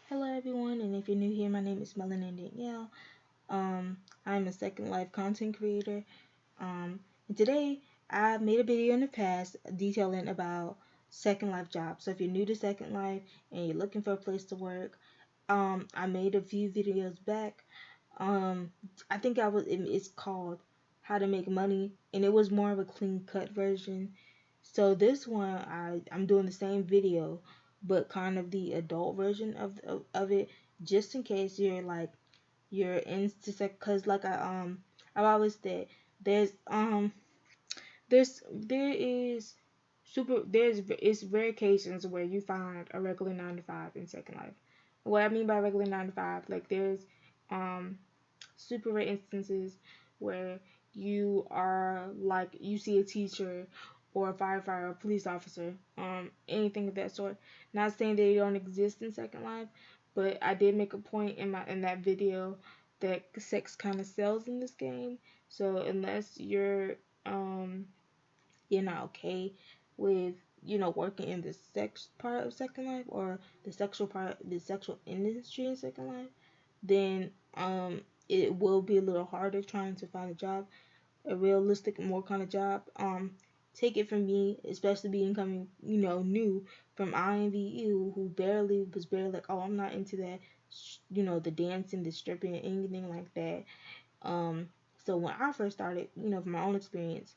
Hello everyone, and if you're new here, my name is Melanie Danielle. I'm a Second Life content creator. And today I made a video in the past detailing about Second Life jobs. So if you're new to Second Life and you're looking for a place to work, I made a few videos back. Um, I think it's called How to Make Money, and it was more of a clean cut version. So this one, I'm doing the same video, but kind of the adult version of it, just in case you're into cause I've always said there's there is there's it's rare occasions where you find a regular 9 to 5 in Second Life. What I mean by regular 9 to 5, like there's um super rare instances where you see a teacher or a firefighter or a police officer, anything of that sort. Not saying they don't exist in Second Life, but I did make a point in that video that sex kind of sells in this game. So unless you're not okay with working in the sex part of Second Life or the sexual industry in Second Life, then it will be a little harder trying to find a job, a realistic, more kind of job. Take it from me, especially being coming, new from IMVU, who was barely like, oh, I'm not into that, the dancing, the stripping, anything like that. Um, so when I first started, from my own experience,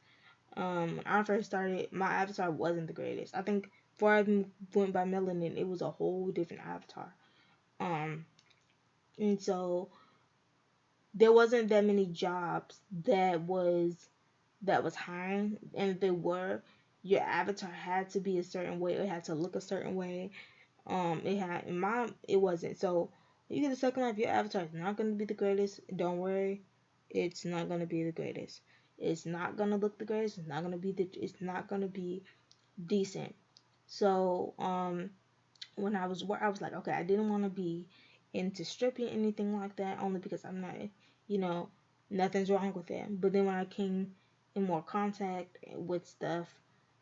when I first started, my avatar wasn't the greatest. I think before I even went by melanin, it was a whole different avatar. Um, and so there wasn't that many jobs that was hiring, and if they were, your avatar had to be a certain way, it had to look a certain way. It wasn't. So you get a Second Life, your avatar is not going to be the greatest. Don't worry, it's not going to be the greatest. It's not going to look the greatest. It's not going to be decent. So when I was like, okay, I didn't want to be into stripping, anything like that, only because I'm not, you know, nothing's wrong with that. But then when I came in more contact with stuff,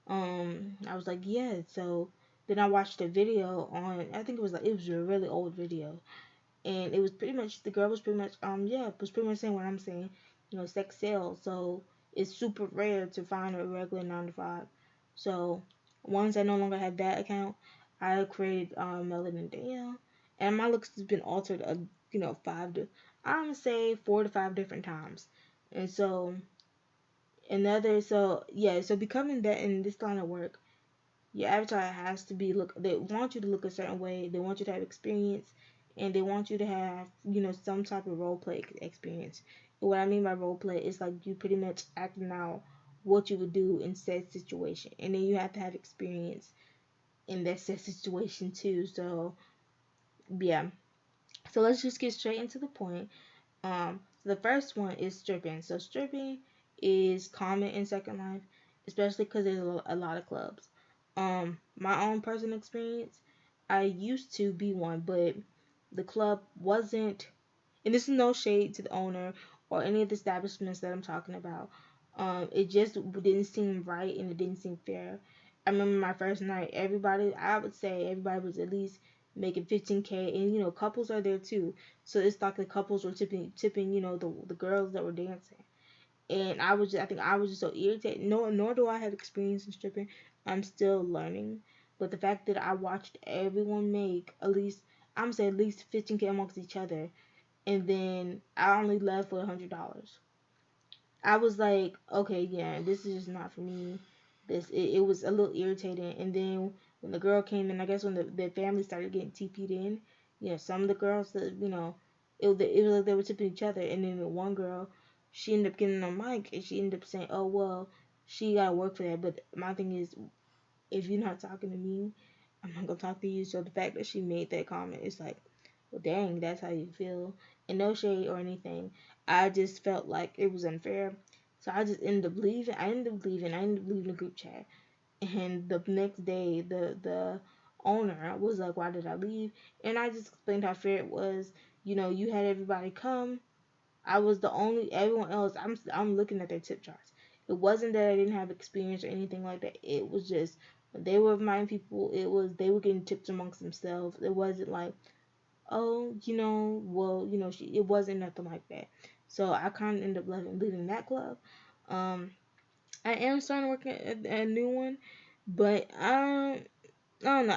I was like, yeah. So then I watched a video on, I think it was a really old video, and it was pretty much, the girl was pretty much, was pretty much saying what I'm saying, sex sells. So it's super rare to find a regular 9 to 5. So once I no longer had that account, I created Melanin Danielle, and my looks has been altered, I'm gonna say 4 to 5 different times. And so so becoming that in this line of work, your avatar has to be look. They want you to look a certain way. They want you to have experience, and they want you to have some type of role play experience. And what I mean by role play is like you pretty much acting out what you would do in said situation, and then you have to have experience in that said situation too. So yeah. So let's just get straight into the point. The first one is stripping. So stripping is common in Second Life, especially because there's a lot of clubs. My own personal experience, I used to be one, but the club wasn't, and this is no shade to the owner or any of the establishments that I'm talking about. It just didn't seem right and it didn't seem fair. I remember my first night, I would say everybody was at least making 15K, and couples are there too. So it's like the couples were tipping, the girls that were dancing. And I think I was just so irritated. No, nor do I have experience in stripping. I'm still learning. But the fact that I watched everyone make I'm saying at least 15K amongst each other, and then I only left with $100. I was like, okay, yeah, this is just not for me. It was a little irritating. And then when the girl came in, I guess when the family started getting TP'd in, some of the girls that it was like they were tipping each other. And then the one girl, she ended up getting on mic and she ended up saying, oh well, she gotta work for that. But my thing is, if you're not talking to me, I'm not gonna talk to you. So the fact that she made that comment, it's like, well, dang, that's how you feel. And no shade or anything. I just felt like it was unfair. So I just ended up leaving. I ended up leaving the group chat. And the next day, the owner was like, why did I leave? And I just explained how fair it was. You had everybody come. I was the only, everyone else, I'm looking at their tip charts. It wasn't that I didn't have experience or anything like that. It was just, they were reminding people, they were getting tips amongst themselves. It wasn't like, oh, well, it wasn't nothing like that. So I kind of ended up leaving that club. Um, I am starting to work at a new one, but I don't know.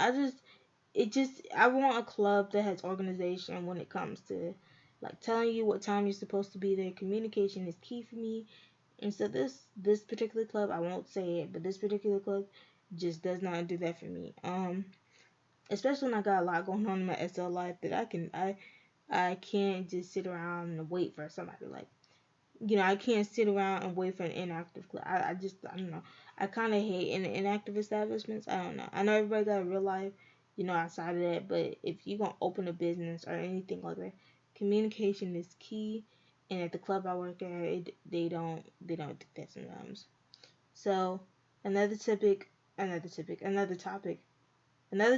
I want a club that has organization when it comes to like telling you what time you're supposed to be there. Communication is key for me. And so this particular club, I won't say it, but this particular club just does not do that for me. Especially when I got a lot going on in my SL life that I can't just sit around and wait for somebody. Like, I can't sit around and wait for an inactive club. I don't know. I kind of hate inactive establishments. I don't know. I know everybody got a real life, outside of that. But if you're gonna open a business or anything like that, communication is key. And at the club I work at, they don't do that sometimes. So another topic, another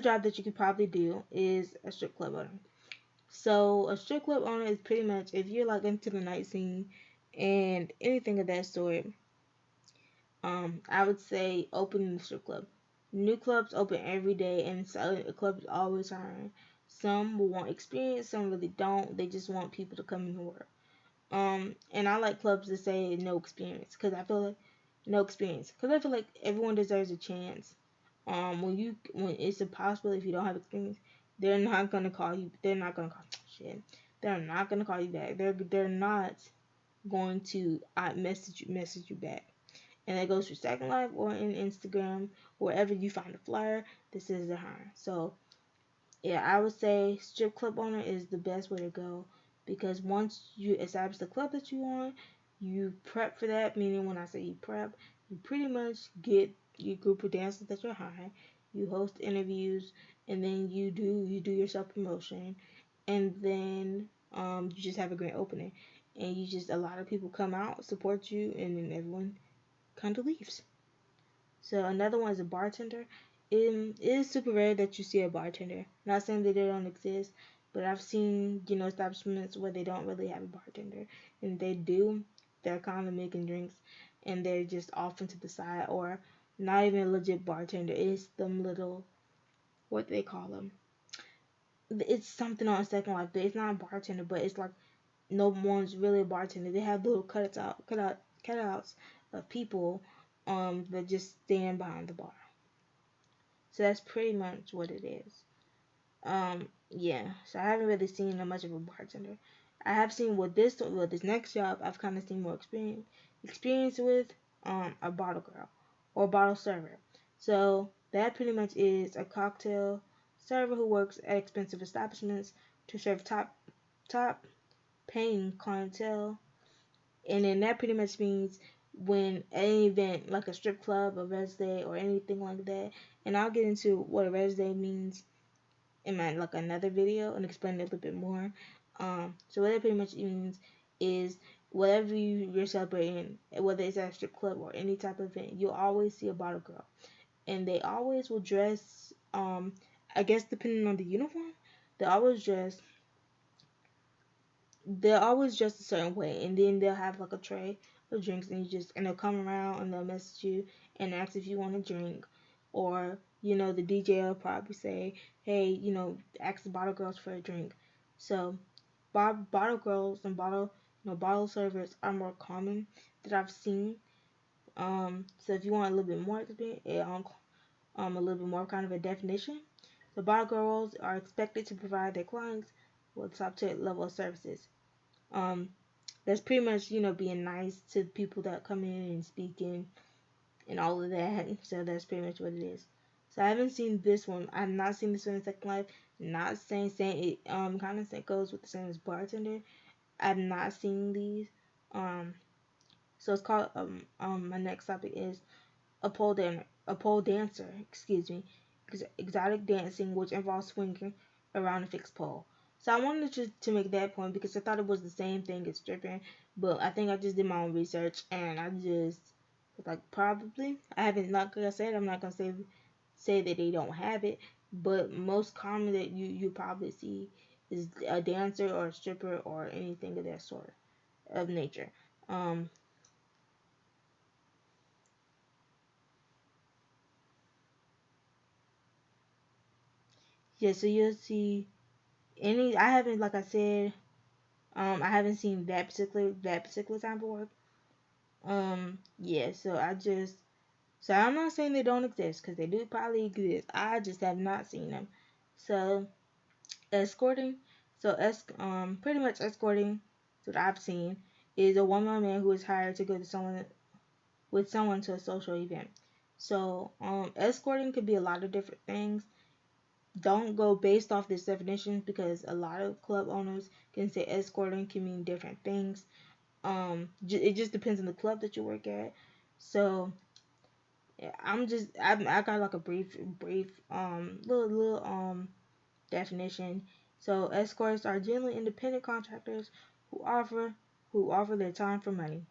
job that you could probably do is a strip club owner. So a strip club owner is pretty much if you're like into the night scene and anything of that sort. I would say opening the strip club. New clubs open every day, and so a club is always hiring. Some will want experience, some really don't. They just want people to come in and work. And I like clubs that say no experience, because I feel like everyone deserves a chance. When it's impossible if you don't have experience, they're not gonna call you. They're not gonna call shit. They're not gonna call you back. They're not going to message you back. And that goes for Second Life or in Instagram, wherever you find a flyer. This is the hire. So yeah, I would say strip club owner is the best way to go, because once you establish the club that you want, you prep for that. Meaning, when I say you prep, you pretty much get your group of dancers that you're hiring. You host interviews, and then you do your self promotion, and then you just have a great opening, and you just a lot of people come out support you, and then everyone kind of leaves. So another one is a bartender. It is super rare that you see a bartender. Not saying that they don't exist, but I've seen establishments where they don't really have a bartender, and they do. They're kind of making drinks, and they're just off into the side, or not even a legit bartender. It's them little, what do they call them? It's something on Second Life. It's not a bartender, but it's like no one's really a bartender. They have little cutouts of people that just stand behind the bar. So that's pretty much what it is. Yeah. So I haven't really seen much of a bartender. I have seen with this next job, I've kind of seen more experience with a bottle girl or a bottle server. So that pretty much is a cocktail server who works at expensive establishments to serve top paying clientele. And then that pretty much means when any event like a strip club, a res day, or anything like that, and I'll get into what a res day means in my like another video and explain it a little bit more. So what that pretty much means is whatever you're celebrating, whether it's at a strip club or any type of event, you'll always see a bottle girl, and they always will dress. I guess depending on the uniform, they always dress they're always dressed a certain way, and then they'll have like a tray of drinks, and they'll come around and they'll message you and ask if you want a drink, or the DJ will probably say, hey, ask the bottle girls for a drink. So bottle girls and bottle servers are more common that I've seen. So if you want a little bit more experience, a little bit more kind of a definition, the bottle girls are expected to provide their clients with top tier level of services. Um, that's pretty much being nice to people that come in and speak in and all of that. So that's pretty much what it is. So I haven't seen this one. I've not seen this one in Second Life. Not saying it kind of goes with the same as Bartender. I've not seen these. So it's called my next topic is a pole dancer, excuse me, exotic dancing, which involves swinging around a fixed pole. So I wanted to make that point because I thought it was the same thing as stripping, but I think I just did my own research and I just was like probably I haven't, like I said, I'm not gonna say that they don't have it, but most common that you probably see is a dancer or a stripper or anything of that sort of nature. Um, yeah, so you'll see I haven't, like I said, I haven't seen that particular type of work. Yeah, so I'm not saying they don't exist, because they do probably exist. I just have not seen them. So escorting, pretty much escorting, what I've seen, is a woman or man who is hired to go to someone to a social event. So escorting could be a lot of different things. Don't go based off this definition, because a lot of club owners can say escorting can mean different things. It just depends on the club that you work at. So yeah, I got like a brief little definition. So escorts are generally independent contractors who offer their time for money.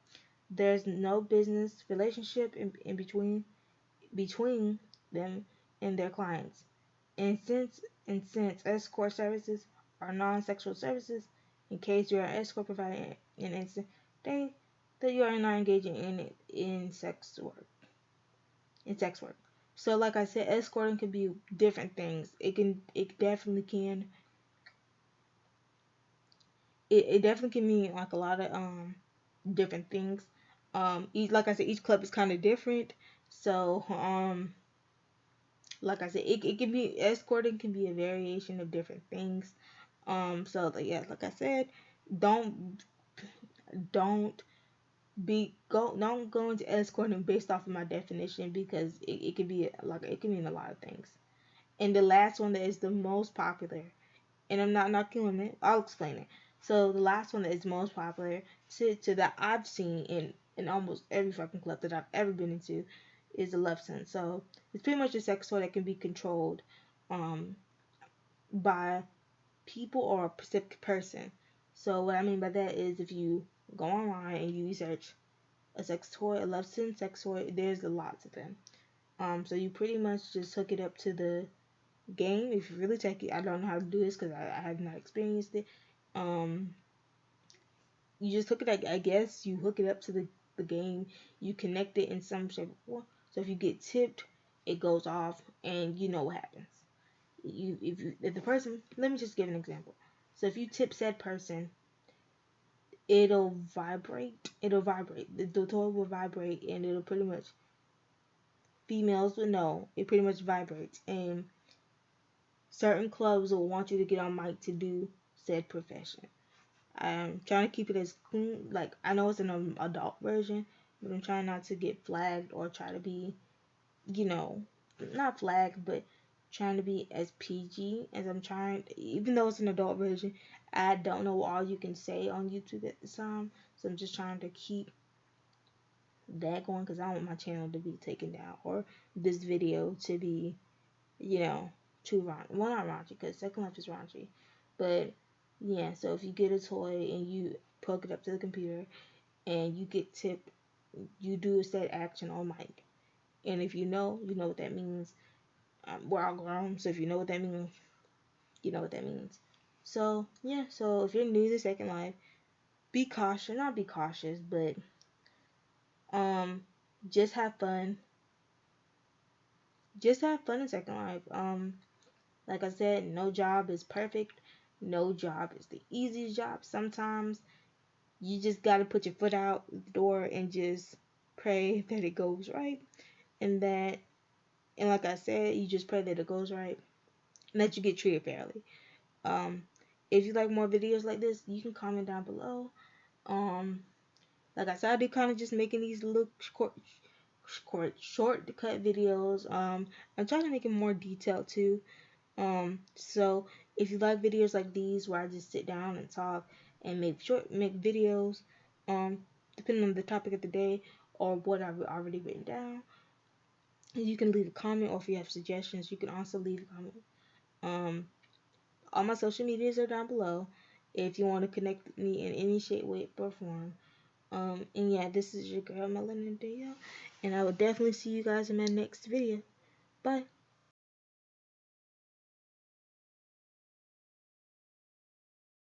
There's no business relationship in between them and their clients. And since escort services are non-sexual services, in case you're an escort provider in instance, that you are not engaging in sex work. So like I said, escorting can be different things. It definitely can it definitely can mean like a lot of different things. Like I said, each club is kind of different. So like I said, it can be escorting can be a variation of different things. So yeah, like I said, don't don't don't go into escorting based off of my definition, because it could be like it can mean a lot of things. And the last one that is the most popular, and I'm not knocking women, I'll explain it. So the last one that is most popular to that I've seen in almost every fucking club that I've ever been into is the Lovesense. So it's pretty much a sex toy that can be controlled um by people or a specific person. So what I mean by that is, if you go online and you research a sex toy, a Lovesense sex toy, there's a lot of them. So you pretty much just hook it up to the game. If you really take it, I don't know how to do this because I have not experienced it. Um, you just hook it. I guess you hook it up to the game. You connect it in some shape or form. So if you get tipped, it goes off, and you know what happens. If the person, let me just give an example. So if you tip said person, it'll vibrate. It'll vibrate. The toy will vibrate, and it'll pretty much, females will know. It pretty much vibrates, and certain clubs will want you to get on mic to do said profession. I'm trying to keep it as clean. Like, I know it's an adult version, but I'm trying not to get flagged or try to be, you know, not flagged, but trying to be as PG as I'm trying. Even though it's an adult version, I don't know all you can say on YouTube at the time, so I'm just trying to keep that going, because I don't want my channel to be taken down, or this video to be, you know, too raunchy. Well, not raunchy, because SecondLife is raunchy, but yeah. So if you get a toy and you plug it up to the computer and you get tipped, you do a set action on mic, and if you know what that means. We're all grown, so if you know what that means, you know what that means. So yeah. So if you're new to SecondLife, be cautious. Not be cautious, but um, just have fun. Just have fun in SecondLife. Like I said, no job is perfect. No job is the easiest job. Sometimes you just gotta put your foot out the door and just pray that it goes right. And like I said, you just pray that it goes right and that you get treated fairly. Um, if you like more videos like this, you can comment down below. Like I said, I do kind of just making these little shortcut videos. I'm trying to make it more detailed too. So if you like videos like these where I just sit down and talk and make videos, depending on the topic of the day or what I've already written down, you can leave a comment, or if you have suggestions, you can also leave a comment. All my social medias are down below if you want to connect with me in any shape, way, or form. And yeah, this is your girl Melanin Dale, and I will definitely see you guys in my next video. Bye.